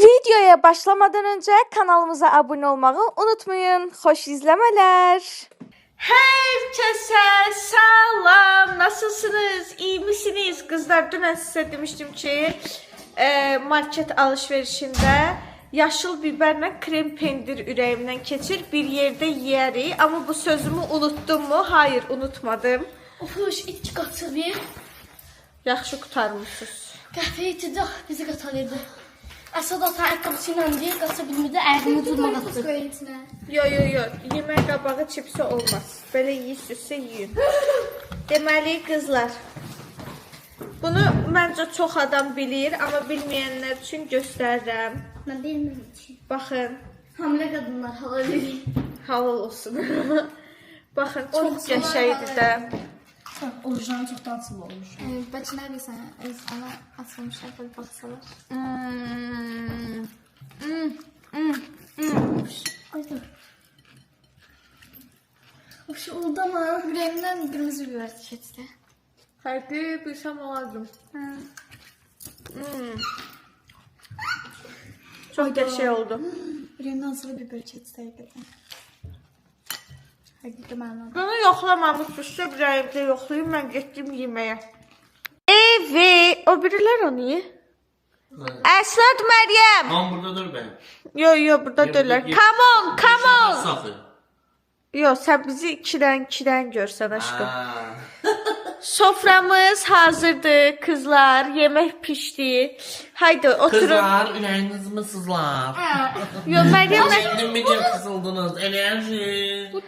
Videoya başlamadan önce kanalımıza abone olmayı unutmayın. Hoş izlemeler. Herkese selam. Nasılsınız? İyi misiniz? Kızlar dün size demiştim ki market alışverişinde yaşıl biberle krem pendir ürəyimdən keçir. Bir yerde yiyərik. Ama bu sözümü unuttum mu? Hayır, unutmadım. Ofuş, içki qatır bir. Yaxşı qutarmışsınız. Qəhvə içəcək, bizi qatalıydı. Əsad ata ayaqqabısı ilə deyil, qaça bilmirdi, əyğini durma qatdı. Yo. Yemək qabağı çipsi olmaz. Belə yiyirsinizsə yiyin. Deməli qızlar. Bunu məncə çox adam bilir, amma bilməyənlər üçün göstərirəm. Mən bilmirəm ki. Baxın, Hamilə qadınlar halal edir. halal olsun. Baxın, çox qəşəngdir də. Orijinal çoxdan sıvı olmuş. Bəlkə nə bilirsən, öz ana asılmışlar, belə baxsalar. Ay dur. Oş, oldu ama. Ürəyimdən qırmızı biber keçdi. Fərqli bilsəm olardım. Çox qəşəng oldu. Ürəyimdən sıvı biber keçdi həqiqətən. Həqiqi mənada. Bunu yoxlamamışsınızsa bir ayımda yoxlayayım, mən getdim yeməyə. Evet, o birilər o niye? Əsad Məryəm. Burada dur ben. Yo, burada dölər. Come on. Safı. Yo, sən bizi ikidən görsən aşkım. Soframız hazırdır kızlar, yemek pişti. Haydi oturun. Kızlar, ürəyiniz mi sızlar? Yo, Məryəm Şimdi mi kısıldınız? Enerji. Bu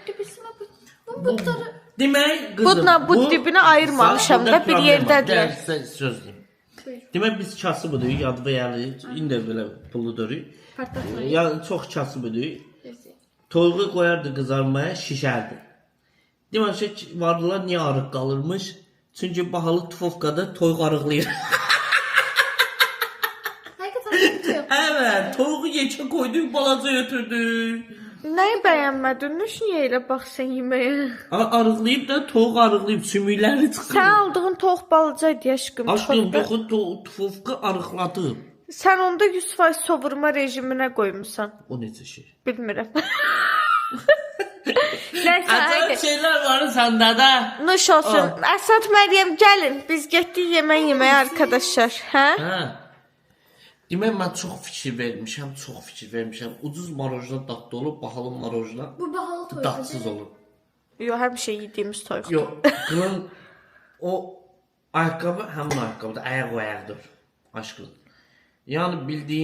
Demək kızım. bu dibini ayırmamışam da bir yerdədirlər. Size söz deyim. Demək biz kasıbıdır, yadı bəyalı, indi belə puludur. Yəni çox kasıbıdır. Toyuğu qoyardı qızarmaya, şişərdi. Demək vardılar niyə arıq qalırmış? Çünki bahalı tufovkada toyuq arıqlayır. həqiqətən Evet, toyuğu yekə koyduk, balaca götürdük. Nəyi bəyənmədin? Niyə elə baxsan yeməyə? Arıqlayıb da toyuq arıqlayıb sümükləri çıxır. Sən aldığın toyuq balacaydı aşkım. Aşkım, Toyuqda- tufovka arıqladı. Sən onda 100% sovurma rejiminə qoymusan. O necə şey? Bilmirəm. Nəysə, Acayip haydi. şeyler var sende de. Nuş olsun. Əsad Məryəm gəlin. Biz getdik yeməyə arkadaşlar. Hə? Hə. Demək mən çox fikir vermişəm. Ucuz marojna dadlı olub, bahalı marojna bu bahalı toyuq. dadsız olub. Yo, həmişə yediyimiz toyuq. Yox, bunun o ayaqqabı həmin ayaqqabıdır, ayaq o ayaqdır. Aşkım. Yəni bildiyin